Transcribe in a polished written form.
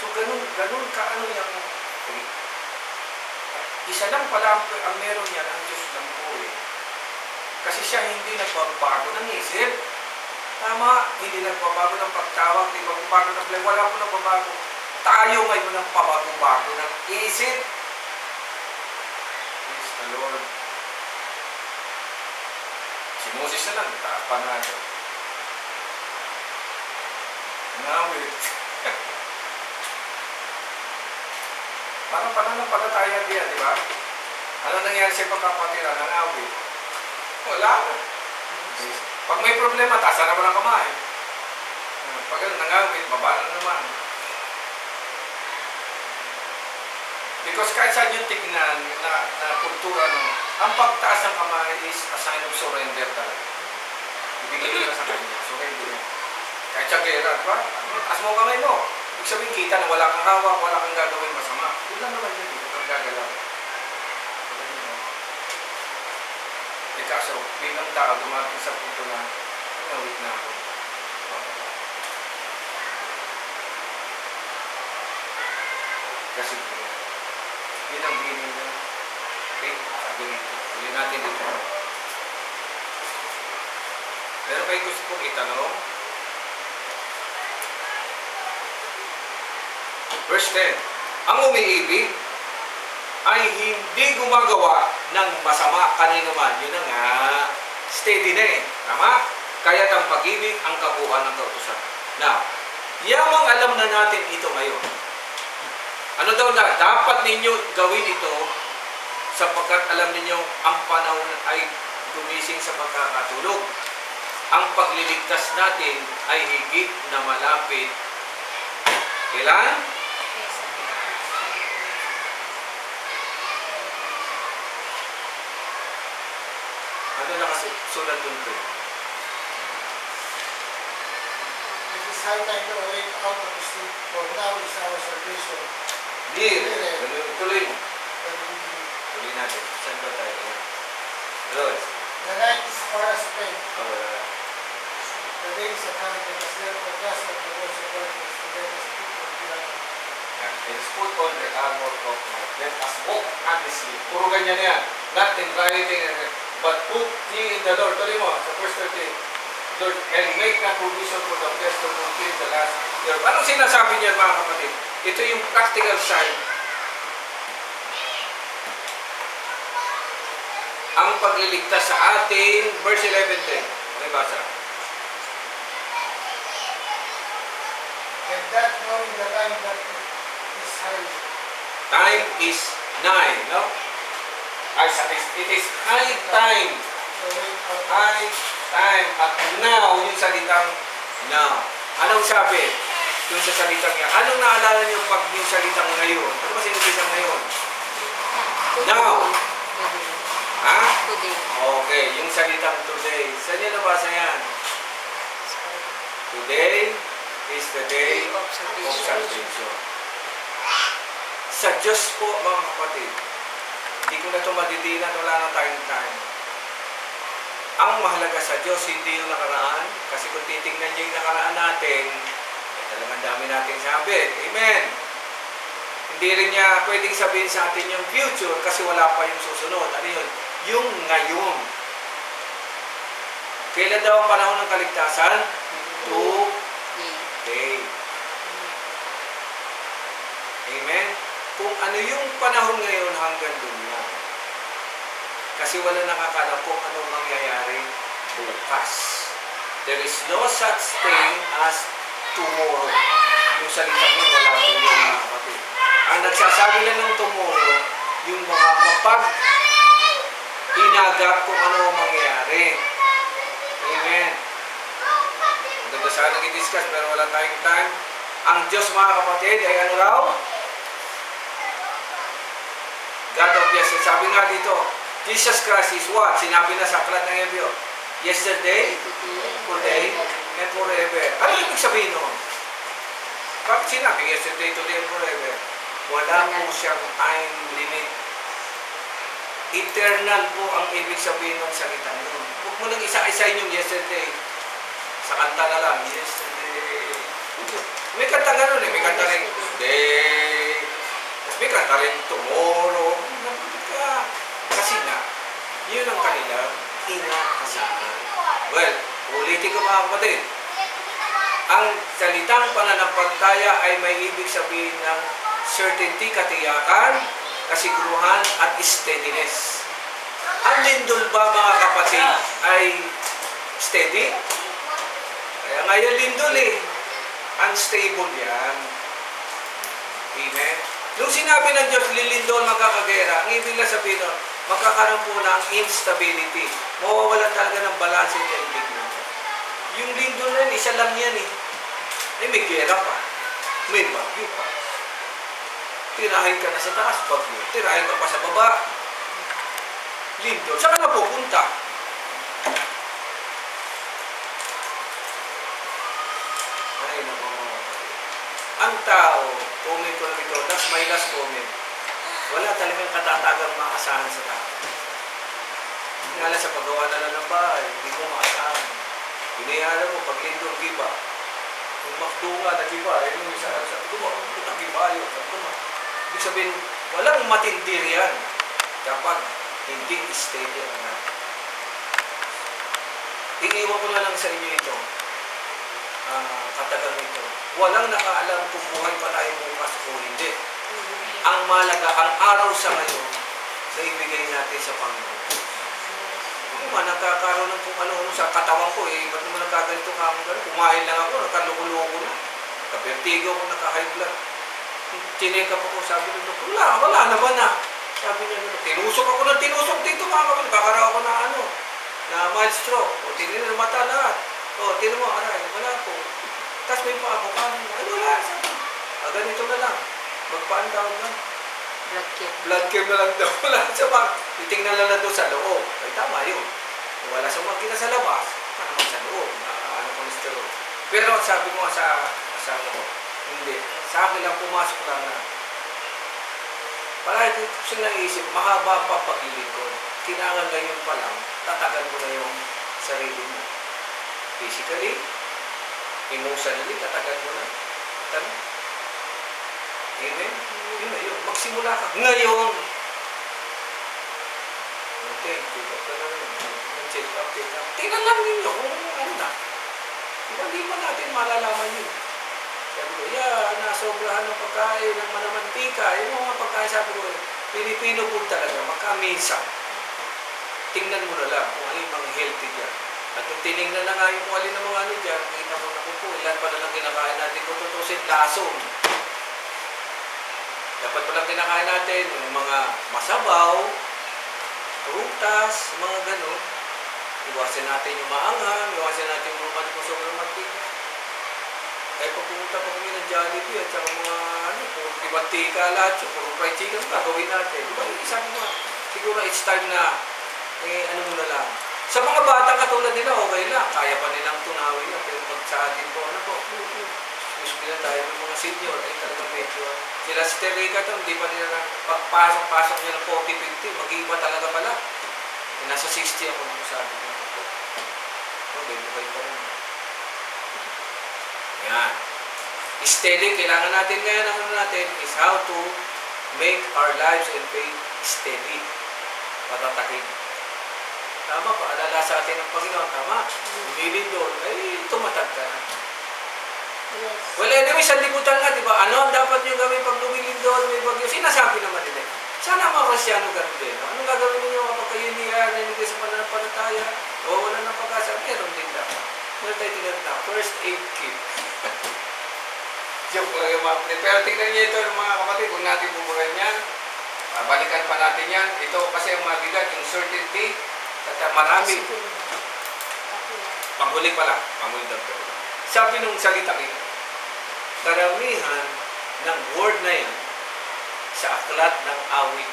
So, ganun kaano yung faith. Isa lang pala ang meron yan, ang Diyos lang po eh. Kasi siya hindi nagbabago ng isip. Tama, hindi nagbabago ng pagtawag, hindi nagbabago ng buhay, wala po nagbabago. Tayo ngayon ang pabago-bago ng isip. Praise the Lord. Si Moses na lang, taas pa na ito. Ngawit. Parang pananampalataya diyan, di ba? Ano nangyari sa pagkapatira? Nangawit. Wala na. Pag may problema, taasan naman ang kamay. Pag nangawit, baba na naman. Because kahit saan yung tignan na kultura, no, ang pagtaas ng kamay is a sign of surrender talaga. Ibigay mo na sa kanya. Surrender mo. Kahit sa gera, di ba? Taas mo kamay mo. Ibig sabihin, kita na wala kang hawak, wala kang gagawin masama. Yun lang naman yun. Hindi kang gagalaw. Eh kaso, bilang tao, dumating sa punto na nangawit na ako. Kasi yun ang meaning na faith. Sabi nito. Huli natin dito. Pero kayo gusto kong itanong? Verse 10. Ang umiibig ay hindi gumagawa ng masama kanino man. Yun na nga. Steady na eh. Tama? Kaya't ang pag-ibig ang kabuuan ng kautusan. Now, yamang alam na natin ito ngayon. Ano daw na? Dapat ninyo gawin ito sapagkat alam ninyo ang panahon ay gumising sa pagkakatulog. Ang pagliligtas natin ay higit na malapit. Kailan? Ano nakasulat dun po? It is high time to awake out of sleep, for now is our salvation. Near. Tuloy mo. Tuloy natin. Saan ba tayo? Lord. The night is far spent. Oh, The day is at hand, let us therefore cast off the works of darkness, and let us put on the light. Let us put on the armor of God. Let us walk honestly. Puro ganyan yan. Not in rioting, but put ye in the Lord. Tuloy mo, sa verse 13. Lord, and make a provision for the flesh to fulfill the last year. Anong sinasabi niyan, mga kapatid? Ito yung practical side. Ang pagliligtas sa ating, verse 11:10. Okay, basa. And that knowing the time that is high. Time is nigh, no? It is high time. High time. At now, yung salitang now. Anong sabi? Yung sa salitang yan. Anong naalala niyo pag yung salitang ngayon? Ano ba sinasabi ngayon? Now. Ha? Today. Okay, yung salitang today. Saan niyo nabasa yan? Today is the day of salvation. Sa Diyos po, mga kapatid, hindi ko na ito madidinan, wala na tayong time. Ang mahalaga sa Diyos, hindi yung nakaraan. Kasi kung titingnan niyo yung nakaraan natin, talagang dami nating sabit. Amen. Hindi rin niya pwedeng sabihin sa atin yung future kasi wala pa yung susunod. Ano yun? Yung ngayon. Kailan daw ang panahon ng kaligtasan? Today. Amen? Kung ano yung panahon ngayon hanggang doon lang. Kasi wala nakakalam kung anong mangyayari bukas. There is no such thing as tomorrow. Yung salita mo, wala po yung mga kapatid. Ang nagsasabi lang ng tomorrow, yung mga mapag-hinagap kung ano ang mangyayari. Amen. Maganda sanang i-discuss pero wala tayong time. Ang Diyos, mga kapatid, ay ano raw? God of yesterday. Sabi nga dito, Jesus Christ is what? Sinabi na sa aklat ng Hebreo. Yesterday, today, and forever. Ano ibig sabihin nun? Bakit sinabi yesterday, today, and forever? Wala po siyang time limit. Eternal po ang ibig sabihin ng salita nun. Huwag mo nang isa-isayin yung yesterday. Sa kanta na lang, yesterday. May kanta ganun eh. May kanta rin today. Tapos may kanta rin tomorrow. Kasi nga, yun ang kanilang inaasahan. Well, ulitin ko mga kapatid. Ang salitang pananampalataya ay may ibig sabihin ng certainty, katiyakan, kasiguruhan, at steadiness. Ang lindol ba mga kapatid ay steady? Kaya nga yung lindol eh. Unstable yan. Amen? Nung sinabi ng Diyos, lilindol magkakagera, ang ibig na sabihin nun, magkakaroon po ng instability. Mawawalan talaga ng balanse sa ibig mo. Yung lindol na yun, isa lang yan eh. Eh, may gera pa. May bagyo pa. Tirahin ka na sa taas, bagyo. Tirahin ka pa sa baba. Lindol. Saan ka na pupunta? Ay, naku. Ang tao, comment ko lang ito, that's my last comment. Wala talagang katatagang maasahan sa tao. Nga lang sa paggawa na lang ng bahay, hindi mo maasahan. Pinayala mo, pag lindol, giba. Kung makdo nga, nagiba. Yung isa, sabi ko, nagiba yun. Ibig sabihin, walang matindir yan kapag hindi steady ang natin. Iiwan ko na lang sa inyo ito. Katagang ito. Walang nakaalam kung buhay pa tayo bukas o hindi. Ang malaga, ang araw sa ngayon na ibigay natin sa Panginoon. Kung nagkakaroon ng kung ano sa katawan ko eh, ba't naman nagkaganito ka ako gano'n? Kumain lang ako, nagkaloko-loko na. Kapirtigo ako, naka-high blood. Tinekap ako, sabi nito, wala naman na. Sabi niya gano'n, tinusok ako ng tinusok dito mga kapatid. Kakaraw ako na na mild stroke. O, tinin na mata lahat. O, tinin mo, aray, wala po. Tapos may pa ako, kanin. Ay, wala, sabi. Ganito na lang. Magpaan tawag lang. Blood chem na lang daw. Wala sa bak. Titingnan lang doon sa loob. Ay, tama yun. Kung wala sa makina sa labas, paano sa loob? Cholesterol. Pero sabi mo sa asawa ko, hindi. Sa akin lang pumasok lang na. Palagi ko siya naisip, mahaba pa paglilingkod. Kailangan ngayon pa lang, tatagan mo na yung sarili mo. Physically, emotionally, tatagan mo na. Tatagan. Amen? Yun na yun. Magsimula ka. Ngayon! Okay, check up ka na rin. Check up. Tingnan lang ninyo kung ano na. Hindi pa natin malalaman yun. Sabi ko, nasobrahan ng pagkain, ng manamantika. Yung mga pagkain, sabi ko, Filipino food talaga, makamisa. Tingnan mo na lang kung ano yung mga healthy dyan. At kung tinignan na nga yung kung alin ng mga ano dyan, kita mo na po, ilan pa na lang kinakain natin. Kung tutusin, lason. Dapat palang kinakain natin yung mga masabaw, prutas, mga gano'n. Iwasan natin yung maanghang, iwasan natin yung luman kung sobrang mantika. Kaya pag pumunta pa kami ng Jollibee at saka mga puro mantika lahat, puro fried chicken, gagawin natin. Diba yung sabi mo, siguro it's time na, ano mo na lang. Sa mga batang katulad nila, okay lang. Kaya pa nilang tunawin yan. Pero pag sa atin po, gusto nila tayo ng mga senior, ay talagang medyo, sila si Terika to, hindi pa nila pagpasok niya ng 40-50, mag-iiba talaga pala. E, nasa 60 ako nung sabi ko. Okay, buhay pa rin. Yan. Steady, kailangan natin ngayon, ang ano natin, is how to make our lives and faith steady. Patatakin. Tama, paalala sa atin ng Panginoon, tama. Humilin doon, ay tumatag ka na. Yes. Well, anyway, sa libutan nga, di ba? Ano ang dapat nyo gawin pag lumilin doon, may bagyo? Sinasabi naman nila. Sana mga Kristyano ganun din. No? Anong gagawin ninyo kapag kayo nanigay sa pananampalataya? O wala ng pag-asa? Meron din dapat. Meron tayo tinat na. First aid kit. Joke lang yung mga kapatid. Pero tingnan niyo ito ng mga kapatid. Kung natin buburahin yan, balikan pa natin yan. Ito kasi ang mabigat, yung certainty. At marami. Panghuli pala. Panghuli daw. Sabi nung salita ito, karamihan ng word na yan sa aklat ng awit